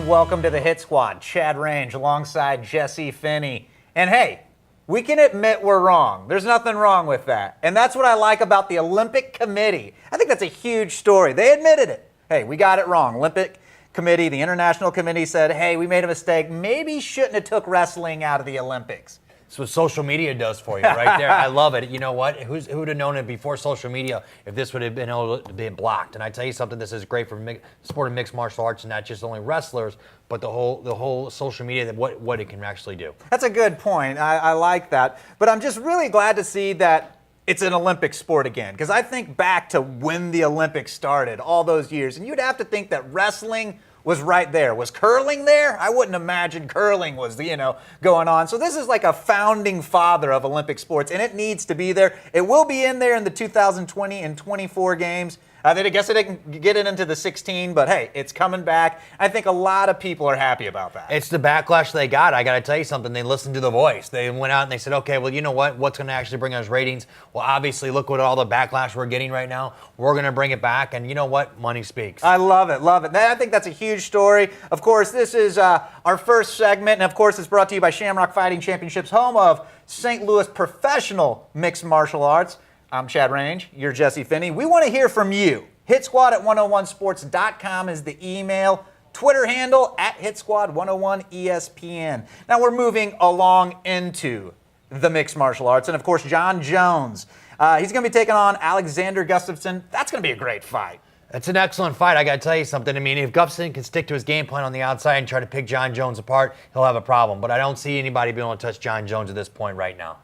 and welcome to the Hit Squad. Chad Range alongside Jesse Finney. And hey, we can admit we're wrong. There's nothing wrong with that. And that's what I like about the Olympic Committee. I think that's a huge story. They admitted it. Hey, we got it wrong. Olympic Committee, the International Committee said, hey, we made a mistake. Maybe shouldn't have took wrestling out of the Olympics. That's what social media does for you right there. I love it. You know what? Who would have known it before social media if this would have been able to be blocked? And I tell you something, this is great for sport of mixed martial arts, and not just only wrestlers, but the whole social media, what it can actually do. That's a good point. I like that. But I'm just really glad to see that it's an Olympic sport again, because I think back to when the Olympics started all those years, and you'd have to think that wrestling was right there. Was curling there? I wouldn't imagine curling was, going on. So this is like a founding father of Olympic sports, and it needs to be there. It will be in there in the 2020 and 24 games. I guess they didn't get it into the 16, but hey, it's coming back. I think a lot of people are happy about that. It's the backlash they got. I got to tell you something. They listened to the voice. They went out and they said, okay, well, you know what? What's going to actually bring us ratings? Well, obviously, look what all the backlash we're getting right now. We're going to bring it back, and you know what? Money speaks. I love it, love it. I think that's a huge story. Of course, this is our first segment, and of course, it's brought to you by Shamrock Fighting Championships, home of St. Louis professional mixed martial arts. I'm Chad Range. You're Jesse Finney. We want to hear from you. HitSquad@101sports.com is the email. Twitter handle @HitSquad101ESPN. Now we're moving along into the mixed martial arts. And of course, Jon Jones. He's going to be taking on Alexander Gustafsson. That's going to be a great fight. It's an excellent fight. I got to tell you something. I mean, if Gustafsson can stick to his game plan on the outside and try to pick Jon Jones apart, he'll have a problem. But I don't see anybody being able to touch Jon Jones at this point right now.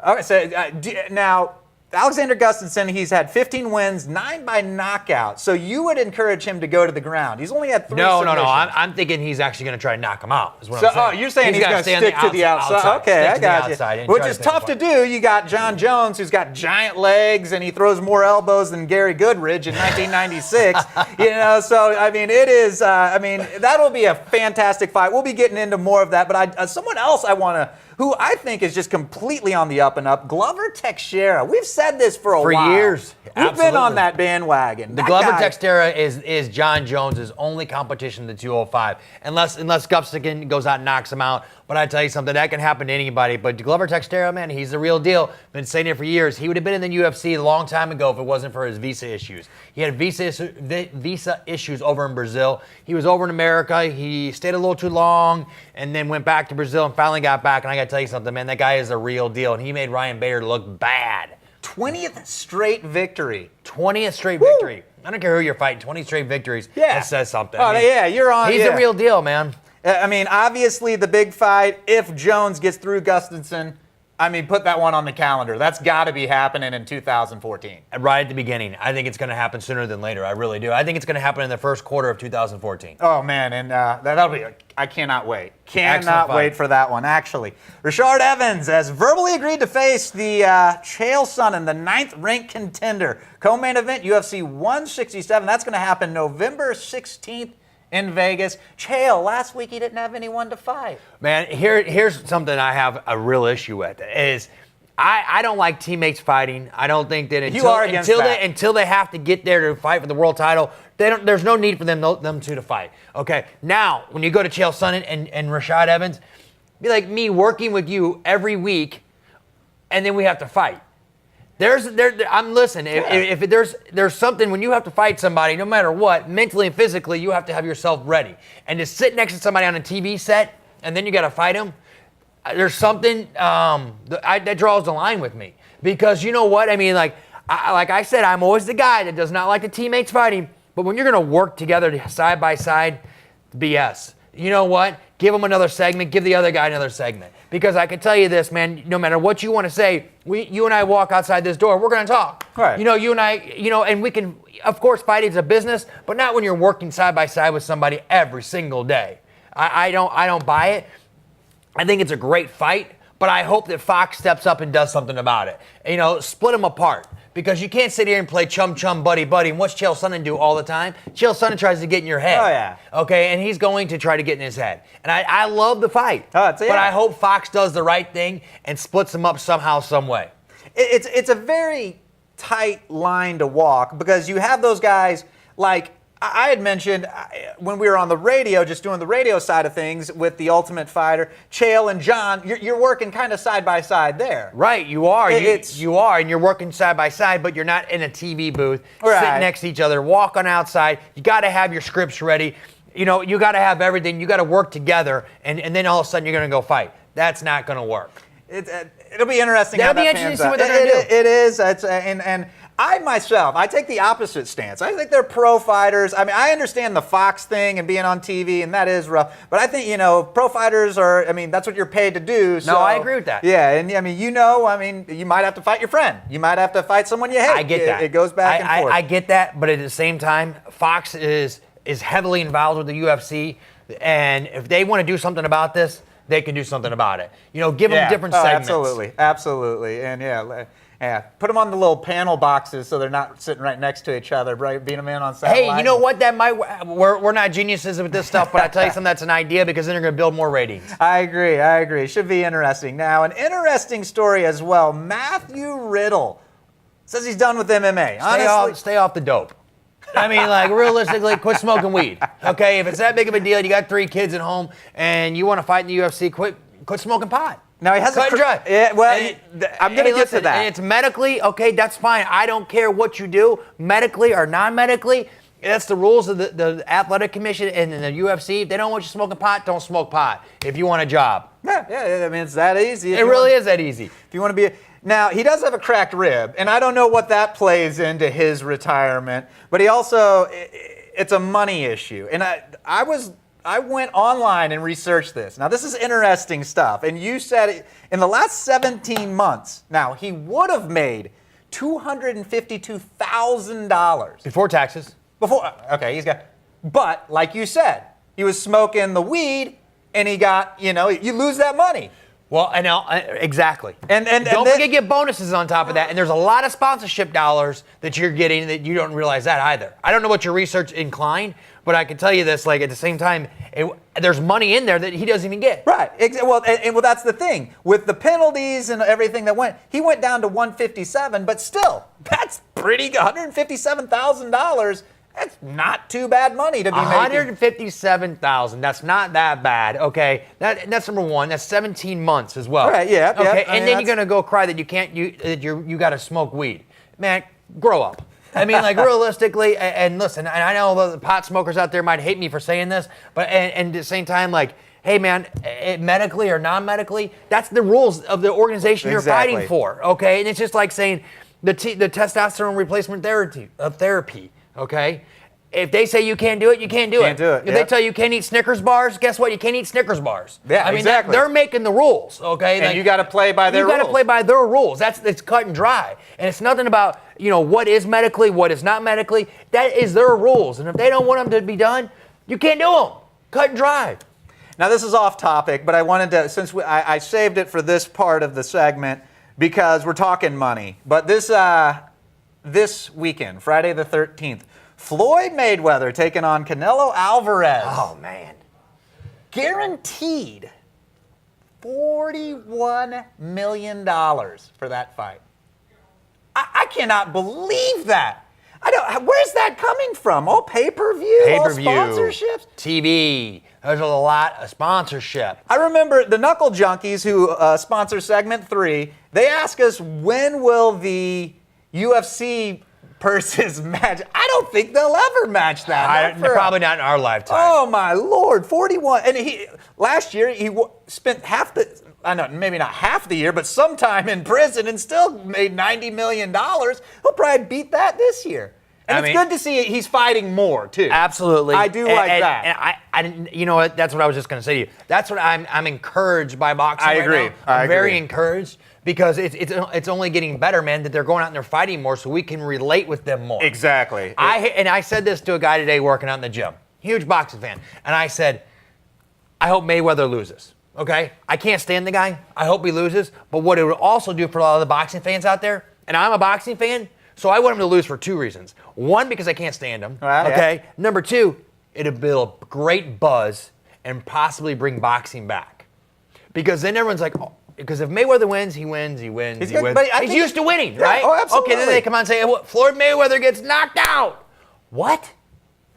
Okay, so now, Alexander Gustafsson, he's had 15 wins, 9 by knockout. So you would encourage him to go to the ground. He's only had 3 submissions. No. I'm thinking he's actually going to try to knock him out. Is what I'm saying. Oh, you're saying he's going to stick to the outside. Okay, I got you. Which is tough to do. You got Jon Jones, who's got giant legs, and he throws more elbows than Gary Goodridge in 1996. So, I mean, it is, that'll be a fantastic fight. We'll be getting into more of that. But someone else who I think is just completely on the up and up, Glover Teixeira. We've said this for a while. For years. We've been on that bandwagon. The Glover Teixeira is Jon Jones' only competition in the 205, unless Gustafsson goes out and knocks him out. But I tell you something, that can happen to anybody. But Glover Teixeira, man, he's the real deal. Been saying it for years. He would have been in the UFC a long time ago if it wasn't for his visa issues. He had visa issues over in Brazil. He was over in America. He stayed a little too long and then went back to Brazil and finally got back. And I got to tell you something, man, that guy is a real deal. And he made Ryan Bader look bad. 20th straight victory. 20th straight victory. I don't care who you're fighting. 20 straight victories. Yeah. That says something. Oh, yeah, you're on. He's a real deal, man. I mean, obviously the big fight, if Jones gets through Gustafsson, put that one on the calendar. That's got to be happening in 2014. Right at the beginning. I think it's going to happen sooner than later. I really do. I think it's going to happen in the first quarter of 2014. Oh, man, and that'll be I cannot wait. Cannot wait for that one, actually. Rashad Evans has verbally agreed to face the Chael Sonnen, the 9th-ranked contender. Co-main event, UFC 167. That's going to happen November 16th. In Vegas. Chael, last week he didn't have anyone to fight. Man, here's something I have a real issue with is I don't like teammates fighting. I don't think that until they have to get there to fight for the world title, there's no need for them two to fight. Okay, now when you go to Chael Sonnen and Rashad Evans, be like me working with you every week, and then we have to fight. If there's something when you have to fight somebody, no matter what, mentally and physically, you have to have yourself ready. And to sit next to somebody on a TV set and then you got to fight them, there's something that draws the line with me. Because you know what? Like I said, I'm always the guy that does not like the teammates fighting. But when you're going to work together side by side, BS. You know what? Give them another segment. Give the other guy another segment. Because I can tell you this, man, no matter what you want to say, you and I walk outside this door, we're going to talk. Right. You and I, and we can, of course, fighting is a business, but not when you're working side by side with somebody every single day. I don't buy it. I think it's a great fight, but I hope that Fox steps up and does something about it. Split them apart. Because you can't sit here and play chum-chum, buddy-buddy. And what's Chael Sonnen do all the time? Chael Sonnen tries to get in your head. Oh, yeah. Okay, and he's going to try to get in his head. And I love the fight. But I hope Fox does the right thing and splits them up somehow, some way. It's a very tight line to walk because you have those guys like I had mentioned when we were on the radio, just doing the radio side of things with the Ultimate Fighter, Chael and John, you're working kind of side by side there. Right, you are. You are, and you're working side by side, but you're not in a TV booth, sitting next to each other, walking outside. You got to have your scripts ready. You know, you got to have everything. You got to work together, and then all of a sudden you're going to go fight. That's not going to work. It'll be interesting. That'll be interesting to see what they're going to do. It is. And I myself, I take the opposite stance. I think they're pro fighters. I mean, I understand the Fox thing and being on TV, and that is rough. But I think, pro fighters that's what you're paid to do. So, no, I agree with that. Yeah, and you might have to fight your friend. You might have to fight someone you hate. I get that. It goes back and forth. I get that, but at the same time, Fox is heavily involved with the UFC, and if they want to do something about this, they can do something about it. Give them different segments. Absolutely. And yeah, put them on the little panel boxes so they're not sitting right next to each other, right? Being them in on satellite. Hey, you know what? That might we're not geniuses with this stuff, but I tell you something, that's an idea because then they're going to build more ratings. I agree. Should be interesting. Now, an interesting story as well. Matthew Riddle says he's done with MMA. Honestly, stay off the dope. I mean, realistically, quit smoking weed. Okay, if it's that big of a deal, you got 3 kids at home, and you want to fight in the UFC, quit smoking pot. Now he has cut and dry. Yeah, well, I'm going to get to that. And it's medically, okay, that's fine. I don't care what you do, medically or non-medically. That's the rules of the athletic commission and the UFC. If they don't want you smoking pot, don't smoke pot. If you want a job. Yeah. I mean, it's that easy. It really is that easy. If you want to be. Now, he does have a cracked rib, and I don't know what that plays into his retirement, but he also, it's a money issue. And I went online and researched this. Now, this is interesting stuff. And you said in the last 17 months, now, he would have made $252,000. Before taxes. But like you said, he was smoking the weed, and he got, you lose that money. Well, and exactly. And don't forget to get bonuses on top of that. And there's a lot of sponsorship dollars that you're getting that you don't realize that either. I don't know what your research inclined, but I can tell you this, at the same time, there's money in there that he doesn't even get. Right. Well, that's the thing. With the penalties and everything he went down to 157, but still, that's pretty good. $157,000. That's not too bad money to be making. $157,000. That's not that bad. Okay, that's number one. That's 17 months as well. Right. Yeah. Okay, and then you're gonna go cry that you got to smoke weed. Man, grow up. I mean, realistically, and listen, and I know the pot smokers out there might hate me for saying this, but and at the same time, hey man, medically or non-medically, that's the rules of the organization you're fighting for. Okay, and it's just like saying the testosterone replacement therapy. Okay? If they say you can't do it, you can't do it. If they tell you you can't eat Snickers bars, guess what? You can't eat Snickers bars. Yeah, exactly. They're making the rules, okay? And you got to play by their rules. You got to play by their rules. It's cut and dry. And it's nothing about, what is medically, what is not medically. That is their rules. And if they don't want them to be done, you can't do them. Cut and dry. Now, this is off topic, but I wanted to, since I saved it for this part of the segment because we're talking money. But this weekend, Friday the 13th, Floyd Mayweather taking on Canelo Alvarez. Oh, man. Guaranteed $41 million for that fight. I cannot believe that. Where's that coming from? Oh, pay-per-view? Pay-per-view. All sponsorships? TV. There's a lot of sponsorship. I remember the Knuckle Junkies who sponsor segment 3, they ask us when will the UFC purses match. I don't think they'll ever match that. Probably not in our lifetime. Oh my Lord, 41. And last year he spent maybe not half the year, but sometime in prison and still made $90 million. He'll probably beat that this year. And it's good to see he's fighting more too. Absolutely. I do like that. And you know what? That's what I was just going to say to you. That's what I'm encouraged by boxing. I agree. I'm very encouraged. Because it's only getting better, man, that they're going out and they're fighting more so we can relate with them more. Exactly. I said this to a guy today working out in the gym, huge boxing fan, and I said, I hope Mayweather loses, okay? I can't stand the guy. I hope he loses. But what it would also do for a lot of the boxing fans out there, and I'm a boxing fan, so I want him to lose for 2 reasons. One, because I can't stand him, okay? Yeah. Number 2, it'd build a great buzz and possibly bring boxing back. Because then everyone's like, oh, because if Mayweather wins, he wins. He wins. He's used to winning, right? Oh, absolutely. Okay, then they come on and say, Floyd Mayweather gets knocked out. What?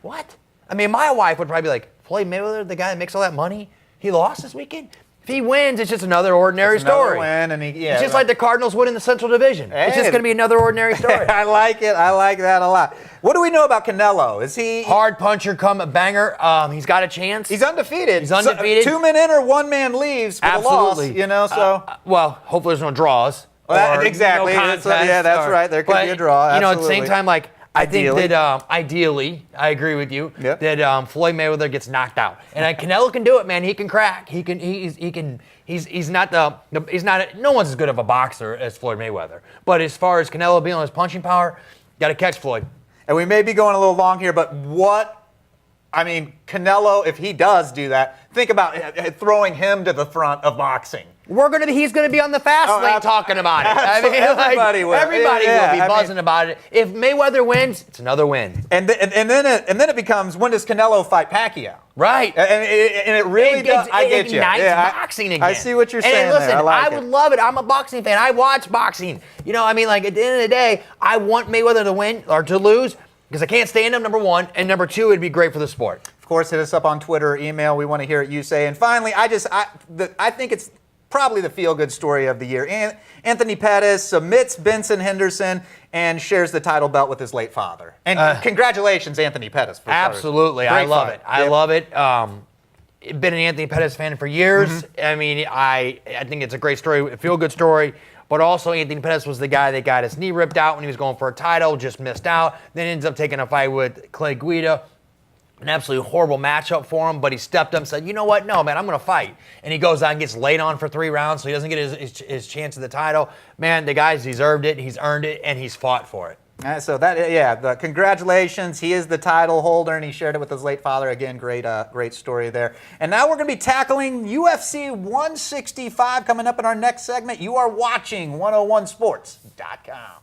What? I mean, my wife would probably be like, Floyd Mayweather, the guy that makes all that money, he lost this weekend? If he wins, it's just another ordinary story. Win, and it's just like the Cardinals winning the Central Division. It's just going to be another ordinary story. I like it. I like that a lot. What do we know about Canelo? Is he hard puncher, banger? He's got a chance. He's undefeated. He's undefeated. So, 2 men in or 1 man leaves with Absolutely. a loss. So well, hopefully there's no draws. Exactly. No contest, that's right. There could be a draw. At the Absolutely. same time, I think that ideally, I agree with you, that Floyd Mayweather gets knocked out, and Canelo can do it, man. He can crack. He's not no one's as good of a boxer as Floyd Mayweather. But as far as Canelo being on his punching power, got to catch Floyd. And we may be going a little long here, but Canelo, if he does do that, think about throwing him to the front of boxing. He's gonna be on the fast lane talking about it. Everybody will. Everybody will be buzzing about it. If Mayweather wins, it's another win. And then it becomes, when does Canelo fight Pacquiao? Right. And it really does. I get you. Ignites boxing again. I see what you're saying. Listen, there. I would love it. I'm a boxing fan. I watch boxing. At the end of the day, I want Mayweather to win or to lose because I can't stand him, number one, and number two, it'd be great for the sport. Of course, hit us up on Twitter or email. We want to hear what you say. And finally, I think it's probably the feel-good story of the year. Anthony Pettis submits Benson Henderson and shares the title belt with his late father. And congratulations, Anthony Pettis. Absolutely. I love it. I love it. Been an Anthony Pettis fan for years. Mm-hmm. I think it's a great story, a feel-good story. But also, Anthony Pettis was the guy that got his knee ripped out when he was going for a title, just missed out. Then ends up taking a fight with Clay Guida. An absolutely horrible matchup for him, but he stepped up and said, you know what? No, man, I'm going to fight. And he goes out and gets laid on for 3 rounds, so he doesn't get his chance at the title. Man, the guy's deserved it, he's earned it, and he's fought for it. Congratulations. He is the title holder, and he shared it with his late father. Again, great story there. And now we're going to be tackling UFC 165 coming up in our next segment. You are watching 101sports.com.